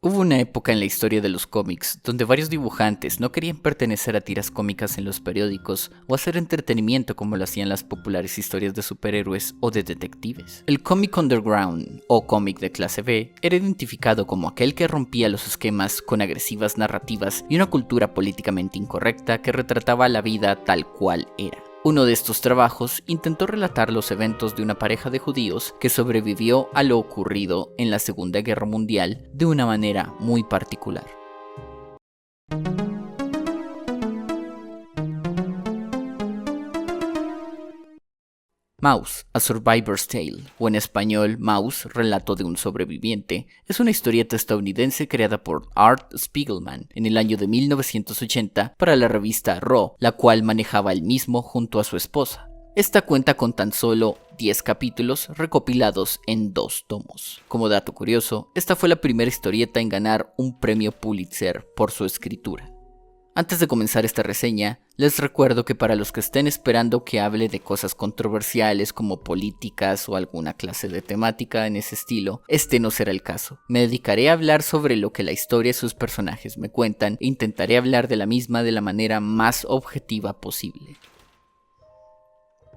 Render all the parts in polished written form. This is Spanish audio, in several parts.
Hubo una época en la historia de los cómics donde varios dibujantes no querían pertenecer a tiras cómicas en los periódicos o hacer entretenimiento como lo hacían las populares historias de superhéroes o de detectives. El cómic underground o cómic de clase B era identificado como aquel que rompía los esquemas con agresivas narrativas y una cultura políticamente incorrecta que retrataba la vida tal cual era. Uno de estos trabajos intentó relatar los eventos de una pareja de judíos que sobrevivió a lo ocurrido en la Segunda Guerra Mundial de una manera muy particular. Maus, A Survivor's Tale, o en español Maus, Relato de un Sobreviviente, es una historieta estadounidense creada por Art Spiegelman en el año de 1980 para la revista Raw, la cual manejaba él mismo junto a su esposa. Esta cuenta con tan solo 10 capítulos recopilados en 2 tomos. Como dato curioso, esta fue la primera historieta en ganar un premio Pulitzer por su escritura. Antes de comenzar esta reseña, les recuerdo que para los que estén esperando que hable de cosas controversiales como políticas o alguna clase de temática en ese estilo, este no será el caso. Me dedicaré a hablar sobre lo que la historia y sus personajes me cuentan e intentaré hablar de la misma de la manera más objetiva posible.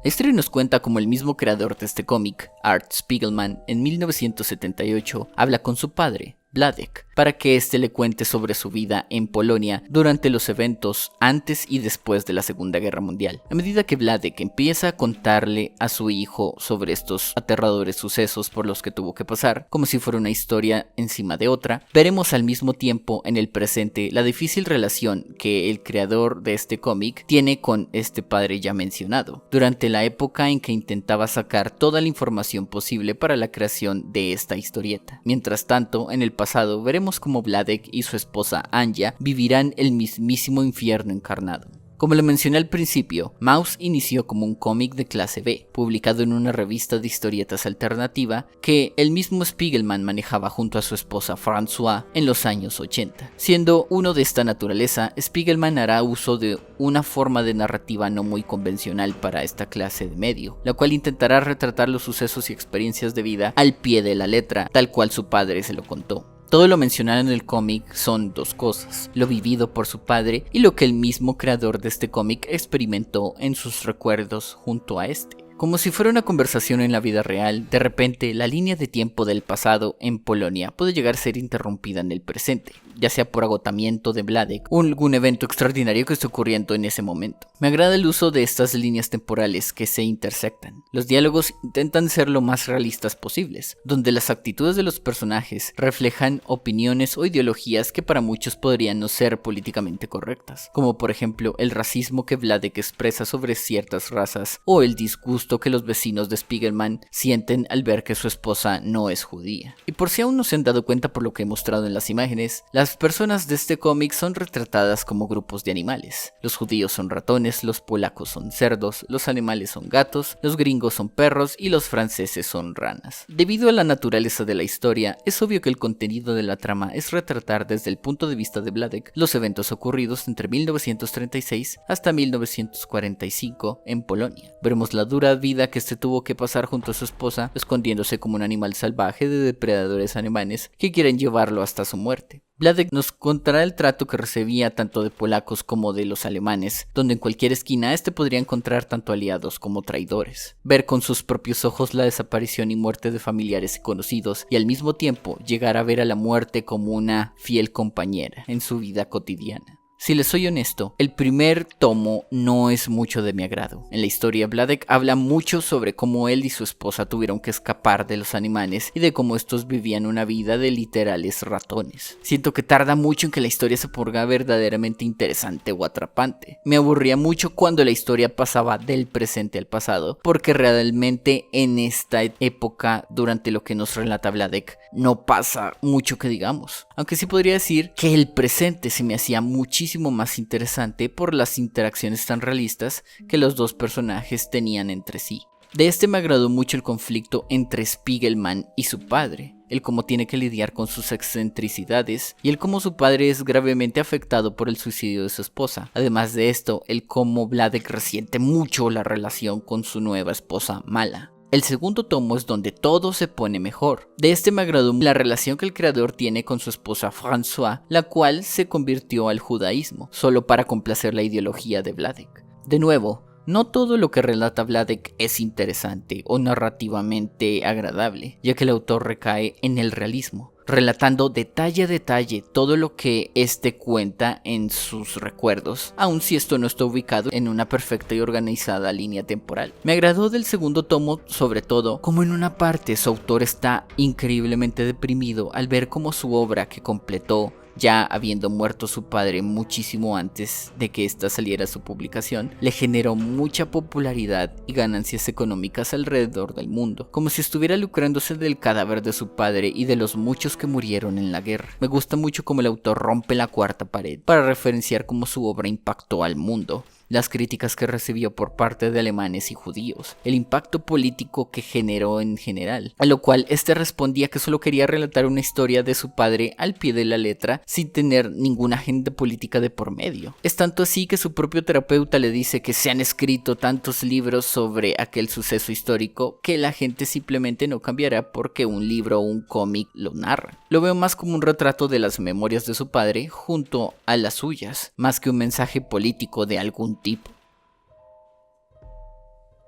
La historia nos cuenta cómo el mismo creador de este cómic, Art Spiegelman, en 1978 habla con su padre, Vladek, para que éste le cuente sobre su vida en Polonia durante los eventos antes y después de la Segunda Guerra Mundial. A medida que Vladek empieza a contarle a su hijo sobre estos aterradores sucesos por los que tuvo que pasar, como si fuera una historia encima de otra, veremos al mismo tiempo en el presente la difícil relación que el creador de este cómic tiene con este padre ya mencionado, durante la época en que intentaba sacar toda la información posible para la creación de esta historieta. Mientras tanto, en el pasado veremos cómo Vladek y su esposa Anja vivirán el mismísimo infierno encarnado. Como lo mencioné al principio, Maus inició como un cómic de clase B, publicado en una revista de historietas alternativa que el mismo Spiegelman manejaba junto a su esposa François en los años 80. Siendo uno de esta naturaleza, Spiegelman hará uso de una forma de narrativa no muy convencional para esta clase de medio, la cual intentará retratar los sucesos y experiencias de vida al pie de la letra, tal cual su padre se lo contó. Todo lo mencionado en el cómic son dos cosas, lo vivido por su padre y lo que el mismo creador de este cómic experimentó en sus recuerdos junto a este. Como si fuera una conversación en la vida real, de repente la línea de tiempo del pasado en Polonia puede llegar a ser interrumpida en el presente, ya sea por agotamiento de Vladek o algún evento extraordinario que esté ocurriendo en ese momento. Me agrada el uso de estas líneas temporales que se intersectan. Los diálogos intentan ser lo más realistas posibles, donde las actitudes de los personajes reflejan opiniones o ideologías que para muchos podrían no ser políticamente correctas, como por ejemplo el racismo que Vladek expresa sobre ciertas razas o el disgusto que los vecinos de Spiegelman sienten al ver que su esposa no es judía. Y por si aún no se han dado cuenta por lo que he mostrado en las imágenes, las personas de este cómic son retratadas como grupos de animales. Los judíos son ratones, los polacos son cerdos, los animales son gatos, los gringos son perros y los franceses son ranas. Debido a la naturaleza de la historia, es obvio que el contenido de la trama es retratar desde el punto de vista de Vladek los eventos ocurridos entre 1936 hasta 1945 en Polonia. Veremos la dura vida que este tuvo que pasar junto a su esposa, escondiéndose como un animal salvaje de depredadores alemanes que quieren llevarlo hasta su muerte. Vladek nos contará el trato que recibía tanto de polacos como de los alemanes, donde en cualquier esquina este podría encontrar tanto aliados como traidores. Ver con sus propios ojos la desaparición y muerte de familiares y conocidos, y al mismo tiempo llegar a ver a la muerte como una fiel compañera en su vida cotidiana. Si les soy honesto, el primer tomo no es mucho de mi agrado. En la historia, Vladek habla mucho sobre cómo él y su esposa tuvieron que escapar de los animales y de cómo estos vivían una vida de literales ratones. Siento que tarda mucho en que la historia se ponga verdaderamente interesante o atrapante. Me aburría mucho cuando la historia pasaba del presente al pasado, porque realmente en esta época, durante lo que nos relata Vladek, no pasa mucho que digamos. Aunque sí podría decir que el presente se me hacía muchísimo más interesante por las interacciones tan realistas que los dos personajes tenían entre sí. De este me agradó mucho el conflicto entre Spiegelman y su padre, el cómo tiene que lidiar con sus excentricidades y el cómo su padre es gravemente afectado por el suicidio de su esposa. Además de esto, el cómo Vladek resiente mucho la relación con su nueva esposa Mala. El segundo tomo es donde todo se pone mejor. De este me agradó la relación que el creador tiene con su esposa François, la cual se convirtió al judaísmo, solo para complacer la ideología de Vladek. De nuevo, no todo lo que relata Vladek es interesante o narrativamente agradable, ya que el autor recae en el realismo, relatando detalle a detalle todo lo que éste cuenta en sus recuerdos, aun si esto no está ubicado en una perfecta y organizada línea temporal. Me agradó del segundo tomo, sobre todo, como en una parte su autor está increíblemente deprimido al ver cómo su obra que completó, ya habiendo muerto su padre muchísimo antes de que esta saliera a su publicación, le generó mucha popularidad y ganancias económicas alrededor del mundo, como si estuviera lucrándose del cadáver de su padre y de los muchos que murieron en la guerra. Me gusta mucho cómo el autor rompe la cuarta pared para referenciar cómo su obra impactó al mundo, las críticas que recibió por parte de alemanes y judíos, el impacto político que generó en general, a lo cual este respondía que solo quería relatar una historia de su padre al pie de la letra sin tener ninguna agenda política de por medio. Es tanto así que su propio terapeuta le dice que se han escrito tantos libros sobre aquel suceso histórico que la gente simplemente no cambiará porque un libro o un cómic lo narra. Lo veo más como un retrato de las memorias de su padre junto a las suyas, más que un mensaje político de algún tipo.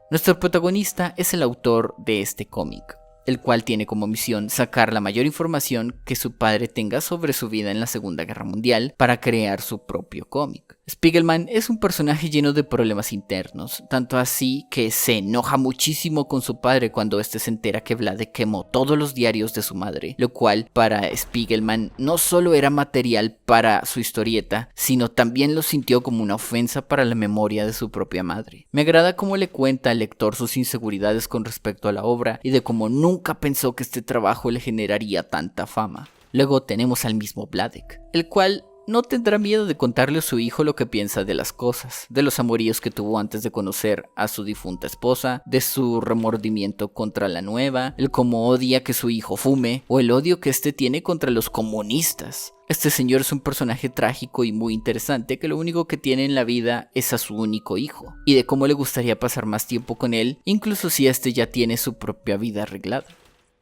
Nuestro protagonista es el autor de este cómic, el cual tiene como misión sacar la mayor información que su padre tenga sobre su vida en la Segunda Guerra Mundial para crear su propio cómic. Spiegelman es un personaje lleno de problemas internos, tanto así que se enoja muchísimo con su padre cuando este se entera que Vladek quemó todos los diarios de su madre, lo cual para Spiegelman no solo era material para su historieta, sino también lo sintió como una ofensa para la memoria de su propia madre. Me agrada cómo le cuenta al lector sus inseguridades con respecto a la obra y de cómo nunca pensó que este trabajo le generaría tanta fama. Luego tenemos al mismo Vladek, el cual no tendrá miedo de contarle a su hijo lo que piensa de las cosas, de los amoríos que tuvo antes de conocer a su difunta esposa, de su remordimiento contra la nueva, el cómo odia que su hijo fume, o el odio que este tiene contra los comunistas. Este señor es un personaje trágico y muy interesante que lo único que tiene en la vida es a su único hijo, y de cómo le gustaría pasar más tiempo con él, incluso si este ya tiene su propia vida arreglada.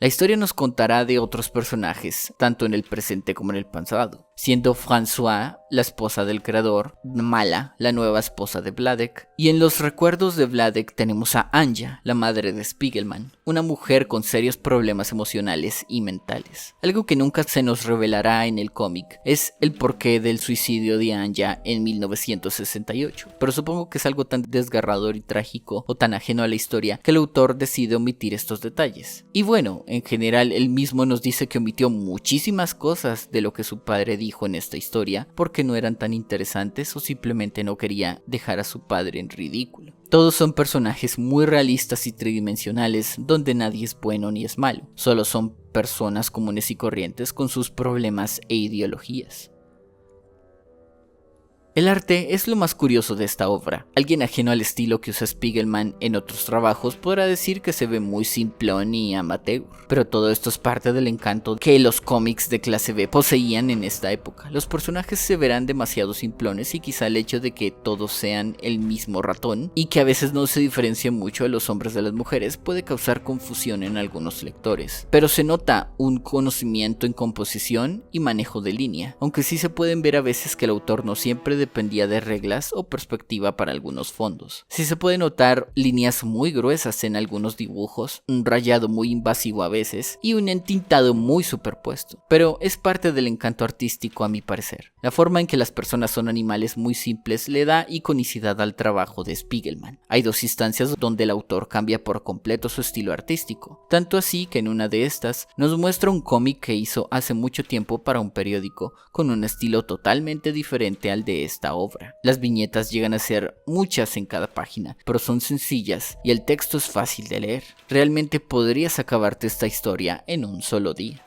La historia nos contará de otros personajes, tanto en el presente como en el pasado, siendo François la esposa del creador, Mala la nueva esposa de Vladek, y en los recuerdos de Vladek tenemos a Anja, la madre de Spiegelman, una mujer con serios problemas emocionales y mentales. Algo que nunca se nos revelará en el cómic es el porqué del suicidio de Anja en 1968, pero supongo que es algo tan desgarrador y trágico o tan ajeno a la historia que el autor decide omitir estos detalles. Y bueno, en general él mismo nos dice que omitió muchísimas cosas de lo que su padre dijo en esta historia porque no eran tan interesantes o simplemente no quería dejar a su padre en ridículo. Todos son personajes muy realistas y tridimensionales donde nadie es bueno ni es malo, solo son personas comunes y corrientes con sus problemas e ideologías. El arte es lo más curioso de esta obra. Alguien ajeno al estilo que usa Spiegelman en otros trabajos podrá decir que se ve muy simplón y amateur, pero todo esto es parte del encanto que los cómics de clase B poseían en esta época. Los personajes se verán demasiado simplones y quizá el hecho de que todos sean el mismo ratón y que a veces no se diferencien mucho a los hombres de las mujeres puede causar confusión en algunos lectores, pero se nota un conocimiento en composición y manejo de línea, aunque sí se pueden ver a veces que el autor no siempre dependía de reglas o perspectiva para algunos fondos. Sí se puede notar líneas muy gruesas en algunos dibujos, un rayado muy invasivo a veces y un entintado muy superpuesto, pero es parte del encanto artístico a mi parecer. La forma en que las personas son animales muy simples le da iconicidad al trabajo de Spiegelman. Hay dos instancias donde el autor cambia por completo su estilo artístico, tanto así que en una de estas nos muestra un cómic que hizo hace mucho tiempo para un periódico con un estilo totalmente diferente al de esta obra. Las viñetas llegan a ser muchas en cada página, pero son sencillas y el texto es fácil de leer. Realmente podrías acabarte esta historia en un solo día.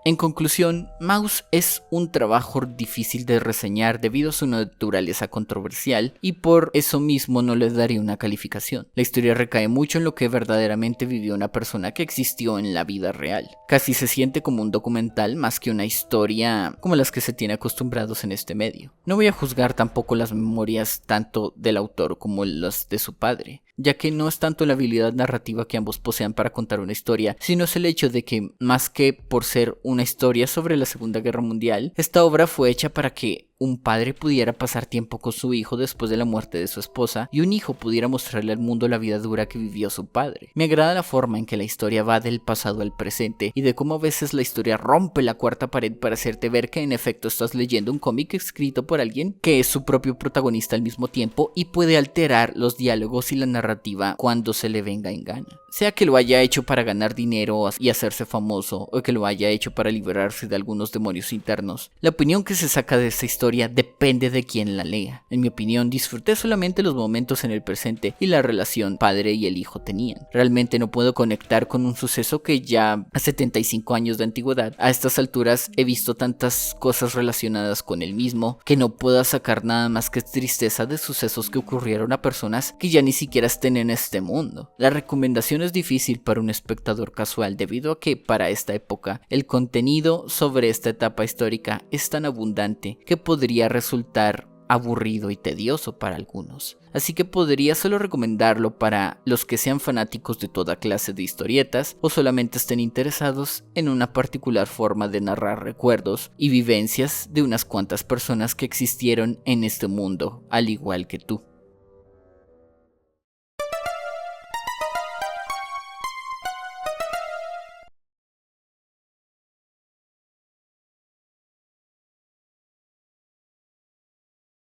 En conclusión, Maus es un trabajo difícil de reseñar debido a su naturaleza controversial y por eso mismo no le daría una calificación. La historia recae mucho en lo que verdaderamente vivió una persona que existió en la vida real. Casi se siente como un documental más que una historia como las que se tiene acostumbrados en este medio. No voy a juzgar tampoco las memorias tanto del autor como las de su padre, ya que no es tanto la habilidad narrativa que ambos posean para contar una historia, sino es el hecho de que, más que por ser una historia sobre la Segunda Guerra Mundial, esta obra fue hecha para que un padre pudiera pasar tiempo con su hijo después de la muerte de su esposa y un hijo pudiera mostrarle al mundo la vida dura que vivió su padre. Me agrada la forma en que la historia va del pasado al presente y de cómo a veces la historia rompe la cuarta pared para hacerte ver que en efecto estás leyendo un cómic escrito por alguien que es su propio protagonista al mismo tiempo y puede alterar los diálogos y la narrativa cuando se le venga en gana. Sea que lo haya hecho para ganar dinero y hacerse famoso o que lo haya hecho para liberarse de algunos demonios internos, la opinión que se saca de esta historia depende de quien la lea. En mi opinión, disfruté solamente los momentos en el presente y la relación padre y el hijo tenían. Realmente no puedo conectar con un suceso que ya a 75 años de antigüedad, a estas alturas he visto tantas cosas relacionadas con el mismo que no puedo sacar nada más que tristeza de sucesos que ocurrieron a personas que ya ni siquiera estén en este mundo. La recomendación es difícil para un espectador casual debido a que para esta época el contenido sobre esta etapa histórica es tan abundante que podría resultar aburrido y tedioso para algunos. Así que podría solo recomendarlo para los que sean fanáticos de toda clase de historietas o solamente estén interesados en una particular forma de narrar recuerdos y vivencias de unas cuantas personas que existieron en este mundo, al igual que tú.